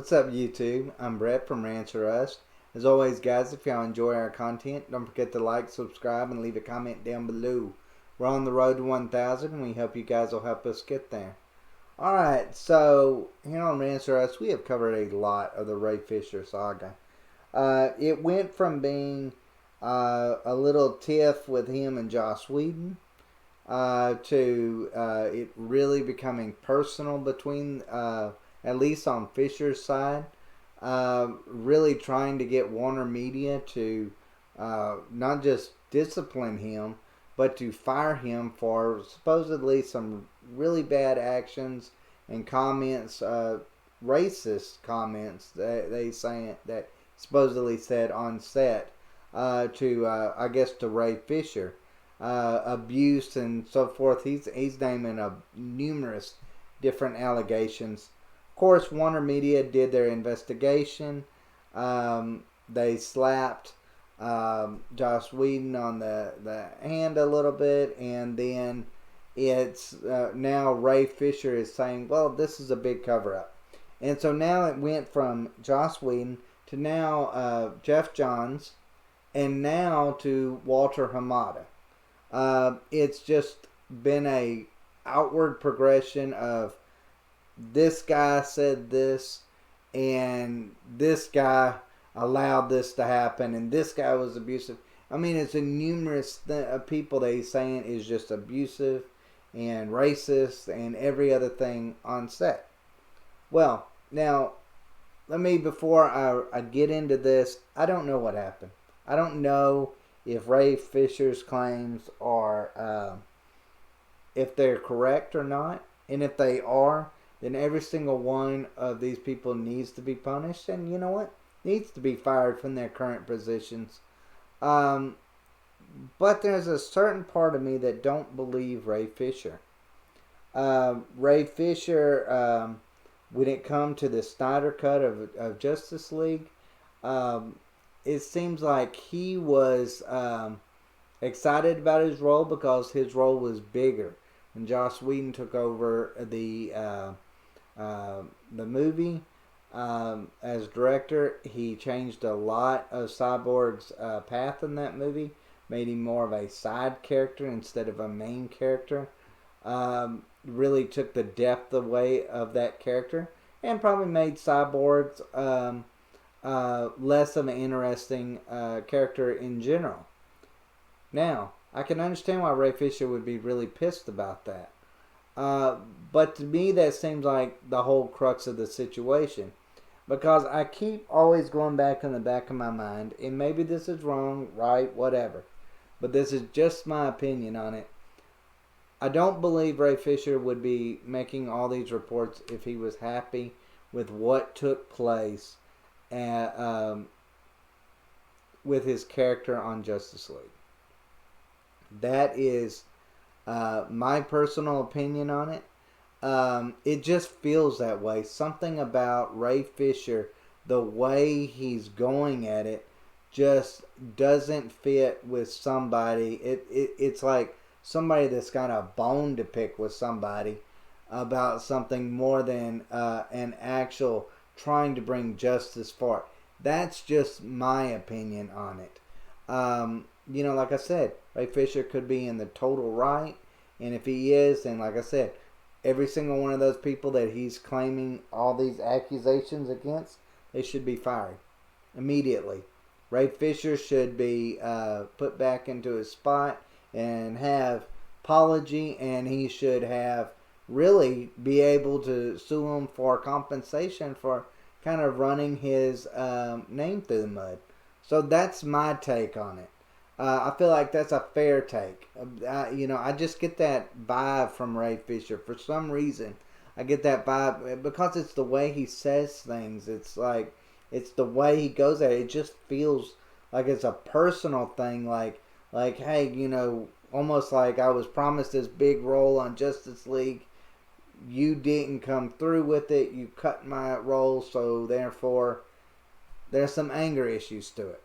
What's up, YouTube? I'm Brett from Rants. As always, guys, if y'all enjoy our content, don't forget to like, subscribe, and leave a comment down below. We're on the road to 1,000, and we hope you guys will help us get there. Alright, so here on Rants, we have covered a lot of the Ray Fisher saga. It went from being a little tiff with him and Joss Whedon to it really becoming personal between, at least on Fisher's side, really trying to get Warner Media to not just discipline him, but to fire him for supposedly some really bad actions and comments, racist comments that supposedly said on set I guess to Ray Fisher, abuse and so forth. He's naming numerous different allegations. Of course, Warner Media did their investigation. They slapped Joss Whedon on the hand a little bit, and then it's now Ray Fisher is saying, well, this is a big cover-up. And so now it went from Joss Whedon to now Jeff Johns, and now to Walter Hamada. It's just been a outward progression of this guy said this, and this guy allowed this to happen, and this guy was abusive. I mean, it's a numerous people that he's saying is just abusive and racist and every other thing on set. Well, now, before I get into this, I don't know what happened. I don't know if Ray Fisher's claims are, if they're correct or not. And if they are, then every single one of these people needs to be punished. And you know what? Needs to be fired from their current positions. But there's a certain part of me that don't believe Ray Fisher. Ray Fisher, when it comes to the Snyder Cut of Justice League, it seems like he was excited about his role because his role was bigger. When Joss Whedon took over the movie as director, he changed a lot of Cyborg's path in that movie, made him more of a side character instead of a main character. Really took the depth away of that character, and probably made Cyborg's less of an interesting character in general. Now, I can understand why Ray Fisher would be really pissed about that. But to me, that seems like the whole crux of the situation. Because I keep always going back in the back of my mind, and maybe this is wrong, right, whatever. But this is just my opinion on it. I don't believe Ray Fisher would be making all these reports if he was happy with what took place with his character on Justice League. That is my personal opinion on it. It just feels that way. Something about Ray Fisher, the way he's going at it, just doesn't fit with somebody. It's like somebody that's got a bone to pick with somebody about something more than an actual trying to bring justice for it. That's just my opinion on it. Like I said, Ray Fisher could be in the total right, and if he is, then like I said, every single one of those people that he's claiming all these accusations against, they should be fired immediately. Ray Fisher should be put back into his spot and have apology, and he should have really be able to sue him for compensation for kind of running his name through the mud. So that's my take on it. I feel like that's a fair take. I just get that vibe from Ray Fisher. For some reason, I get that vibe because it's the way he says things. It's like, it's the way he goes at it. It just feels like it's a personal thing. Like, hey, almost like I was promised this big role on Justice League. You didn't come through with it. You cut my role, so therefore there's some anger issues to it.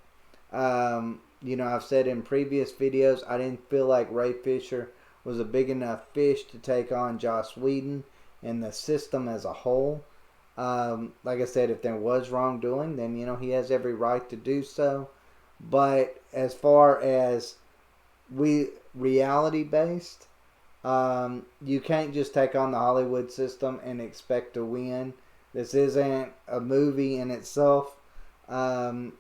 I've said in previous videos, I didn't feel like Ray Fisher was a big enough fish to take on Joss Whedon and the system as a whole. Like I said, if there was wrongdoing, then he has every right to do so. But as far as reality based, you can't just take on the Hollywood system and expect to win. This isn't a movie in itself. Um,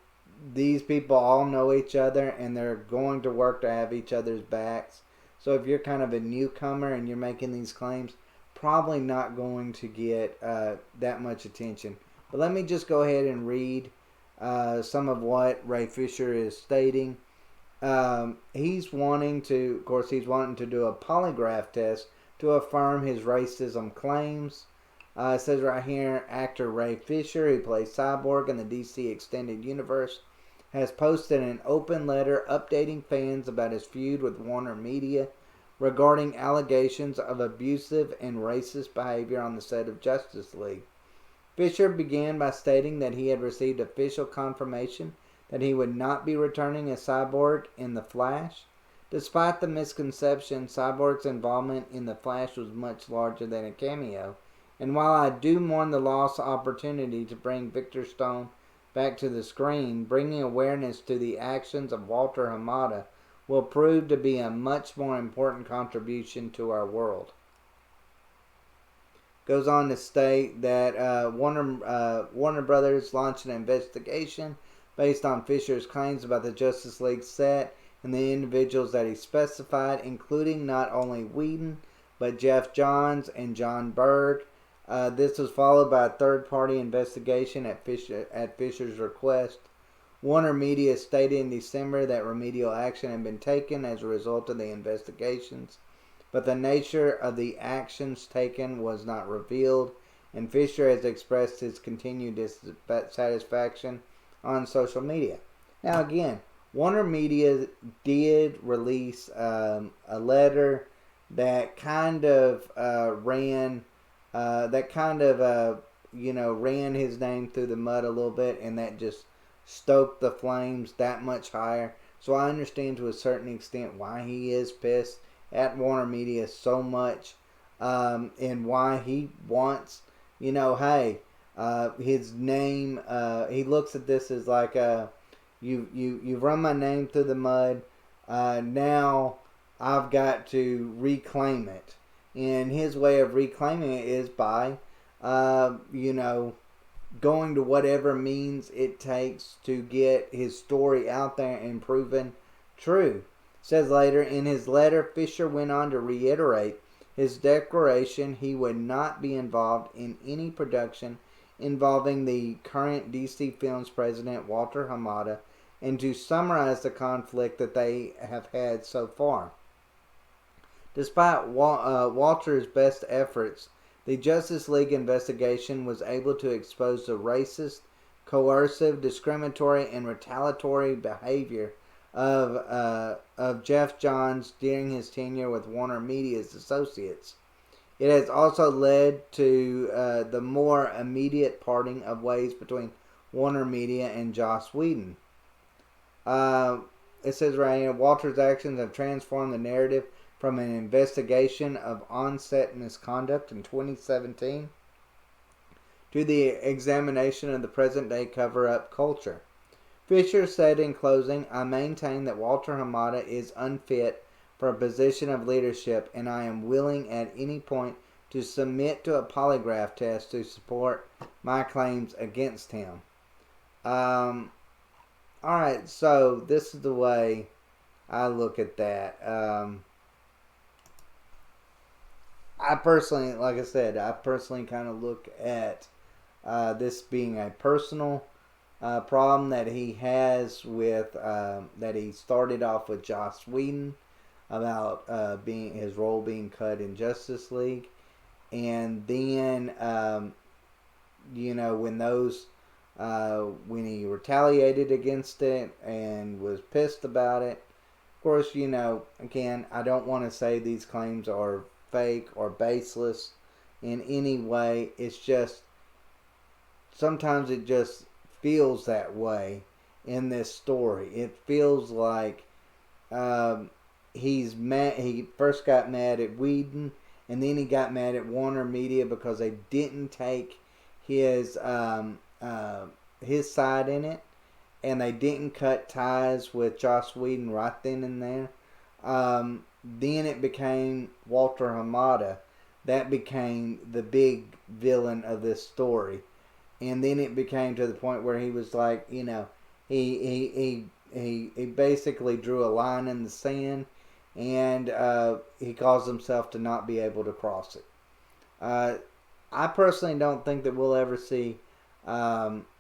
these people all know each other and they're going to work to have each other's backs. So if you're kind of a newcomer and you're making these claims, probably not going to get that much attention. But let me just go ahead and read some of what Ray Fisher is stating. He's wanting to do a polygraph test to affirm his racism claims. It says right here, actor Ray Fisher, who plays Cyborg in the DC Extended Universe, has posted an open letter updating fans about his feud with Warner Media regarding allegations of abusive and racist behavior on the set of Justice League. Fisher began by stating that he had received official confirmation that he would not be returning as Cyborg in The Flash. Despite the misconception, Cyborg's involvement in The Flash was much larger than a cameo. And while I do mourn the lost opportunity to bring Victor Stone back to the screen, bringing awareness to the actions of Walter Hamada will prove to be a much more important contribution to our world. Goes on to state that Warner Brothers launched an investigation based on Fisher's claims about the Justice League set and the individuals that he specified, including not only Whedon, but Jeff Johns and John Berg. This was followed by a third-party investigation at Fisher's request. Warner Media stated in December that remedial action had been taken as a result of the investigations, but the nature of the actions taken was not revealed, and Fisher has expressed his continued dissatisfaction on social media. Now again, Warner Media did release a letter that kind of ran his name through the mud a little bit, and that just stoked the flames that much higher. So I understand to a certain extent why he is pissed at Warner Media so much, and why he wants, his name. He looks at this as like you've run my name through the mud. Now I've got to reclaim it, and his way of reclaiming it is by, going to whatever means it takes to get his story out there and proven true. It says later, in his letter, Fisher went on to reiterate his declaration he would not be involved in any production involving the current DC Films president, Walter Hamada, and to summarize the conflict that they have had so far. Despite Walter's best efforts, the Justice League investigation was able to expose the racist, coercive, discriminatory, and retaliatory behavior of Jeff Johns during his tenure with Warner Media's associates. It has also led to the more immediate parting of ways between Warner Media and Joss Whedon. It says right here, Walter's actions have transformed the narrative from an investigation of on-set misconduct in 2017 to the examination of the present-day cover-up culture. Fisher said in closing, I maintain that Walter Hamada is unfit for a position of leadership, and I am willing at any point to submit to a polygraph test to support my claims against him. Alright, so this is the way I look at that. I personally, like I said, kind of look at this being a personal problem that he has with, that he started off with Joss Whedon about his role being cut in Justice League. And then, when he retaliated against it and was pissed about it. Of course, again, I don't want to say these claims are fake or baseless in any way. It's just, sometimes it just feels that way in this story. It feels like he's mad. He first got mad at Whedon, and then he got mad at Warner Media because they didn't take his his side in it, and they didn't cut ties with Joss Whedon right then and there. Then it became Walter Hamada. That became the big villain of this story. And then it became to the point where he was like, he basically drew a line in the sand, and he caused himself to not be able to cross it. I personally don't think that we'll ever see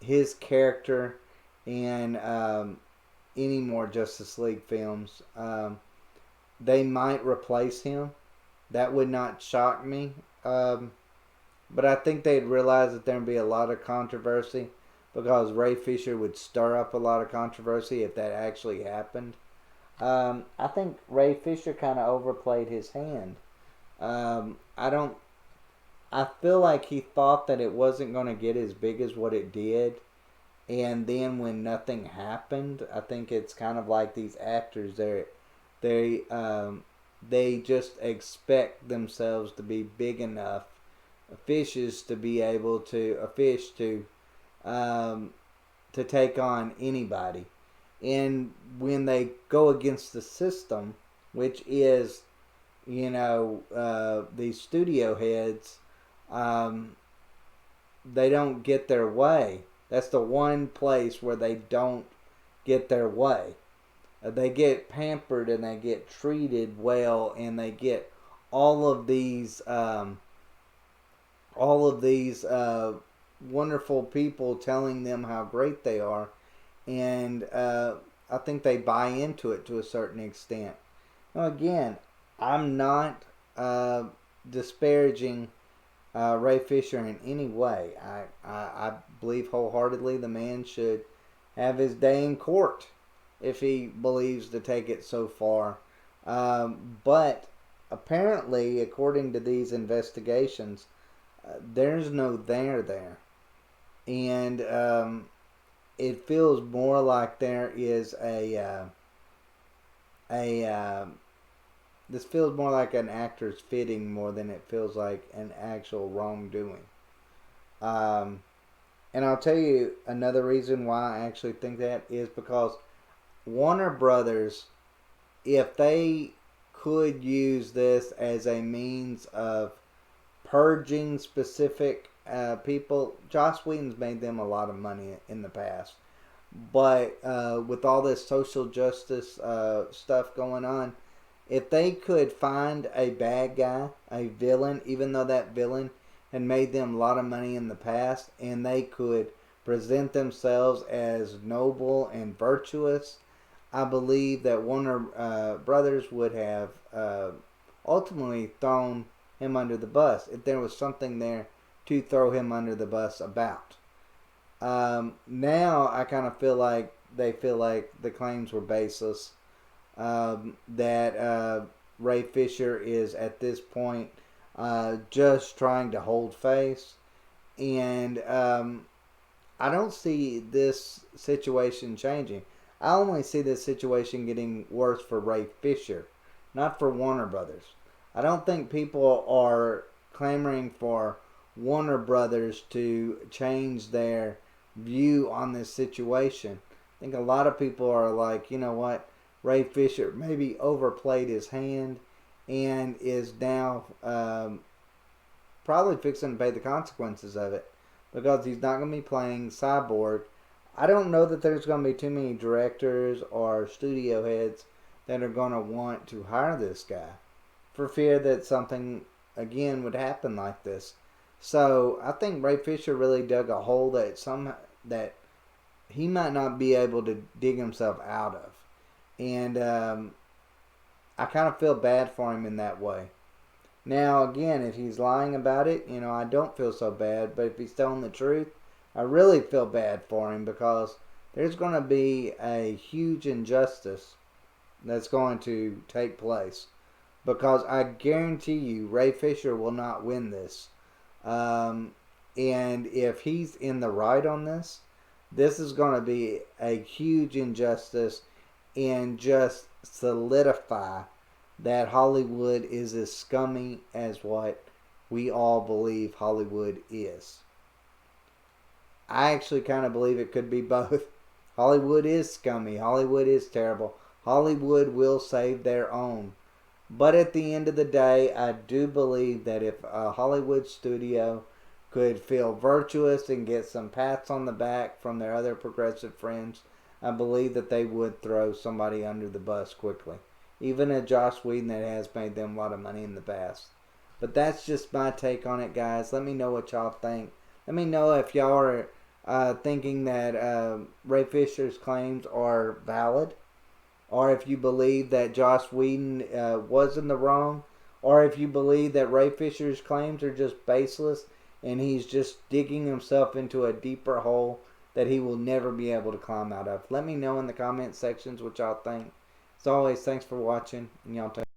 his character in any more Justice League films. They might replace him. That would not shock me. But I think they'd realize that there'd be a lot of controversy, because Ray Fisher would stir up a lot of controversy if that actually happened. I think Ray Fisher kind of overplayed his hand. I don't. I feel like he thought that it wasn't going to get as big as what it did, and then when nothing happened, I think it's kind of like these actors. They just expect themselves to be big enough fishes to be able to to take on anybody. And when they go against the system, which is these studio heads, they don't get their way. That's the one place where they don't get their way. They get pampered and they get treated well, and they get all of these wonderful people telling them how great they are, and I think they buy into it to a certain extent. Now, again, I'm not disparaging Ray Fisher in any way. I believe wholeheartedly the man should have his day in court if he believes to take it so far. But apparently, according to these investigations, there's no there. And it feels more like there is this feels more like an actor's fitting more than it feels like an actual wrongdoing. And I'll tell you another reason why I actually think that is because Warner Brothers, if they could use this as a means of purging specific people, Joss Whedon's made them a lot of money in the past. But with all this social justice stuff going on, if they could find a bad guy, a villain, even though that villain had made them a lot of money in the past, and they could present themselves as noble and virtuous, I believe that Warner Brothers would have ultimately thrown him under the bus if there was something there to throw him under the bus about. Now I kind of feel like they feel like the claims were baseless. That Ray Fisher is at this point just trying to hold face, and I don't see this situation changing. I only see this situation getting worse for Ray Fisher, not for Warner Brothers. I don't think people are clamoring for Warner Brothers to change their view on this situation. I think a lot of people are like, you know what, Ray Fisher maybe overplayed his hand and is now probably fixing to pay the consequences of it, because he's not going to be playing Cyborg. I don't know that there's going to be too many directors or studio heads that are going to want to hire this guy for fear that something again would happen like this. So I think Ray Fisher really dug a hole that he might not be able to dig himself out of. And I kind of feel bad for him in that way. Now, again, if he's lying about it, I don't feel so bad. But if he's telling the truth, I really feel bad for him, because there's going to be a huge injustice that's going to take place. Because I guarantee you, Ray Fisher will not win this. And if he's in the right on this, this is going to be a huge injustice and just solidify that Hollywood is as scummy as what we all believe Hollywood is. I actually kind of believe it could be both. Hollywood is scummy. Hollywood is terrible. Hollywood will save their own. But at the end of the day, I do believe that if a Hollywood studio could feel virtuous and get some pats on the back from their other progressive friends, I believe that they would throw somebody under the bus quickly. Even a Joss Whedon that has made them a lot of money in the past. But that's just my take on it, guys. Let me know what y'all think. Let me know if y'all are thinking that Ray Fisher's claims are valid, or if you believe that Joss Whedon was in the wrong, or if you believe that Ray Fisher's claims are just baseless and he's just digging himself into a deeper hole that he will never be able to climb out of. Let me know in the comment sections what y'all think. As always, thanks for watching, and y'all take